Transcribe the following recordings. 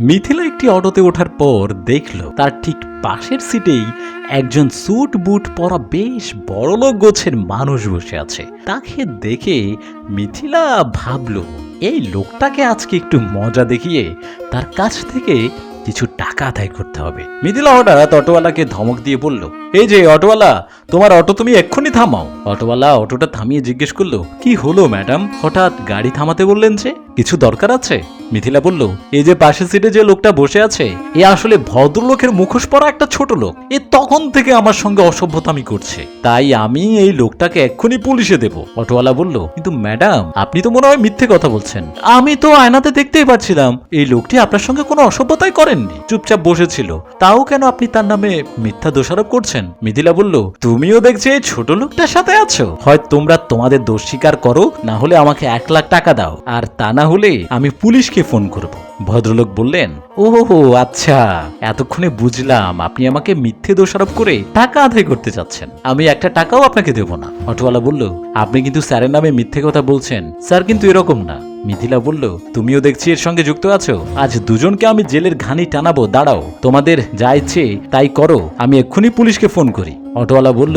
মিথিলা একটি অটোতে ওঠার পর দেখল তার ঠিক পাশের সিটেই একজন স্যুট বুট পরা বেশ বড়লোক গোছের মানুষ বসে আছে। তাকে দেখে মিথিলা ভাবল এই লোকটাকে আজকে একটু মজা দেখিয়ে তার কাছ থেকে কিছু টাকা আদায় করতে হবে। মিথিলা হঠাৎ অটোওয়ালাকে ধমক দিয়ে বলল, এই যে অটোওয়ালা, তোমার অটো তুমি এক্ষুনি থামাও। অটোওয়ালা অটোটা থামিয়ে জিজ্ঞেস করলো, কি হলো ম্যাডাম, হঠাৎ গাড়ি থামাতে বললেন যে, কিছু দরকার আছে? মিথিলা বলল, এই যে পাশের সিটে যে লোকটা বসে আছে এ আসলে ভদ্রলোকের মুখোশ পরা একটা ছোট লোক। এ তখন থেকে আমার সঙ্গে অসভ্যতামি করছে, তাই আমি এই লোকটাকে এক্ষুনি পুলিশে দেব। অটোওয়ালা বলল, কিন্তু ম্যাডাম আপনি তো মনে হয় মিথ্যে কথা বলছেন, আমি তো আয়নাতে দেখতেই পাচ্ছিলাম এই লোকটি আপনার সঙ্গে কোনো অসভ্যতাই করেননি, চুপচাপ বসেছিল, তাও কেন আপনি তার নামে মিথ্যা দোষারোপ করছেন? মিথিলা বলল, তুমিও দেখছি এই ছোট লোকটার সাথে আছো, হয় তোমরা তোমাদের দোষ স্বীকার করো, না হলে আমাকে 1 লাখ টাকা দাও, আর তা না হলে আমি পুলিশকে ফোন করব। ভদ্রলোক বললেন, ওহো আচ্ছা, এতক্ষণে বুঝলাম আপনি আমাকে মিথ্যে দোষারোপ করে টাকা আদায় করতে চাচ্ছেন, আমি 1 টাকাও আপনাকে দেব না। অটোওয়ালা বলল, আপনি কিন্তু স্যারের নামে মিথ্যে কথা বলছেন, স্যার কিন্তু এরকম না। মিথিলা বলল, তুমিও দেখছি এর সঙ্গে যুক্ত আছো, আজ দুজনকে আমি জেলের ঘানি টানাবো, দাঁড়াও, তোমাদের যা ইচ্ছে তাই করো, আমি এক্ষুনি পুলিশকে ফোন করি। অটোওয়ালা বলল,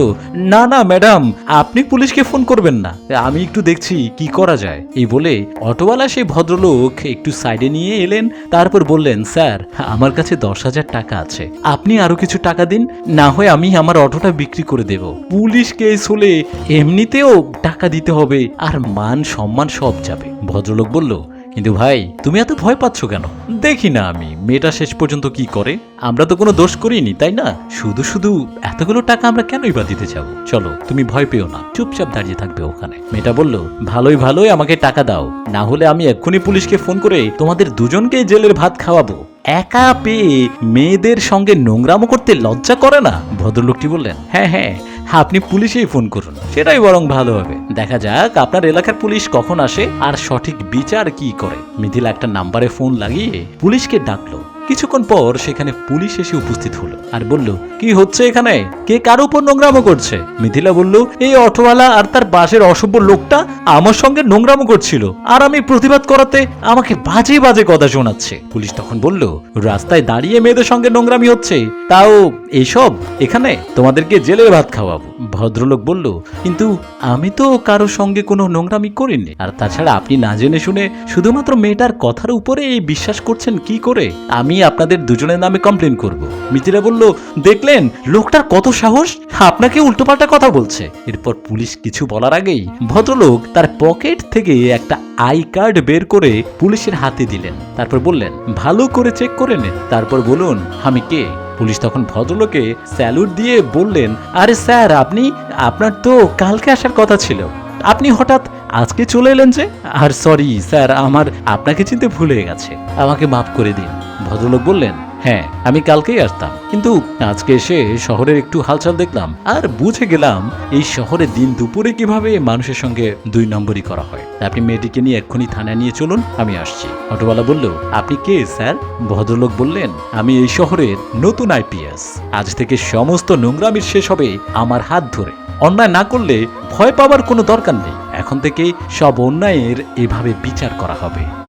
না না ম্যাডাম, আপনি পুলিশকে ফোন করবেন না, আমি একটু দেখছি কি করা যায়। এই বলে অটোওয়ালা সেই ভদ্রলোক একটু সাইডে নিয়ে এলেন, তারপর বললেন, স্যার আমার কাছে 10,000 টাকা আছে, আপনি আরো কিছু টাকা দিন, না হয় আমি আমার অটোটা বিক্রি করে দেব, পুলিশ কেস হলে এমনিতেও টাকা দিতে হবে, আর মান সম্মান সব যাবে। ভদ্রলোক বলল, কিন্তু ভাই তুমি এত ভয় পাচ্ছ কেন? দেখি না আমি মেয়েটা শেষ পর্যন্ত কি করে, আমরা তো কোনো দোষ করিনি তাই না, শুধু শুধু এতগুলো টাকা আমরা কেনই বা দিতে যাবো, চলো তুমি ভয় পেও না, চুপচাপ দাঁড়িয়ে থাকবে ওখানে। মেয়েটা বলল, ভালোই ভালোই আমাকে টাকা দাও, না হলে আমি এক্ষুনি পুলিশকে ফোন করে তোমাদের দুজনকে জেলের ভাত খাওয়াবো। একা পেয়ে মেয়েদের সঙ্গে নোংরামো করতে লজ্জা করে না? ভদ্রলোকটি বললেন, হ্যাঁ হ্যাঁ, আপনি পুলিশেই ফোন করুন, সেটাই বরং ভালো হবে, দেখা যাক আপনার এলাকার পুলিশ কখন আসে আর সঠিক বিচার কি করে। মিথিলা একটা নাম্বারে ফোন লাগিয়ে পুলিশকে ডাকলো। কিছুক্ষণ পর সেখানে পুলিশ এসে উপস্থিত হলো আর বলল, কি হচ্ছে এখানে, কে কার উপর নোংরামো করছে? মিথিলা বলল, এই অটোওয়ালা আর তার পাশের অসভ্য লোকটা আমার সঙ্গে নোংরামো করছিল, আর আমি প্রতিবাদ করাতে আমাকে বাজে বাজে কথা শোনাচ্ছে। পুলিশ তখন বলল, রাস্তায় দাঁড়িয়ে মেয়েদের সঙ্গে নোংরামি হচ্ছে, তাও এইসব এখানে, তোমাদেরকে জেলের ভাত খাওয়াবো। ভদ্রলোক বলল, কিন্তু আমি তো কারোর সঙ্গে কোনো নোংরামি করিনি, আর তাছাড়া আপনি না জেনে শুনে শুধুমাত্র মেয়েটার কথার উপরে এই বিশ্বাস করছেন কি করে? আমি আপনাদের দুজনের নামে কমপ্লেন করব। মিথিলা বলল, দেখলেন লোকটার কত সাহস, আপনাকে উল্টোপাল্টা কথা বলছে। এরপর পুলিশ কিছু বলার আগেই ভদ্রলোক তার পকেট থেকে একটা আই কার্ড বের করে পুলিশের হাতে দিলেন, তারপর বললেন, ভালো করে চেক করে নেন, তারপর বলুন আমি কে। পুলিশ তখন ভদ্রলোকে স্যালুট দিয়ে বললেন, আরে স্যার আপনার তো কালকে আসার কথা ছিল, আপনি হঠাৎ আজকে চলে এলেন যে? আর সরি স্যার, আমার আপনাকে চিনতে ভুলে গেছে, আমাকে মাফ করে দিন। ভদ্রলোক বললেন, হ্যাঁ আমি কালকেই আসতাম, কিন্তু আজকে এসে শহরের একটু হালচাল দেখলাম আর বুঝে গেলাম এই শহরে দিন দুপুরে কিভাবে মানুষের সঙ্গে 2 নম্বরই করা হয়। আপনি মেয়েটিকে নিয়ে এক্ষুনি থানায় নিয়ে চলুন, আমি আসছি। অটোওয়ালা বলল, আপনি কে স্যার? ভদ্রলোক বললেন, আমি এই শহরের নতুন আইপিএস, আজ থেকে সমস্ত নোংরামির শেষ হবে আমার হাত ধরে, অন্যায় না করলে ভয় পাওয়ার কোনো দরকার নেই, এখন থেকে সব অন্যায়ের এভাবে বিচার করা হবে।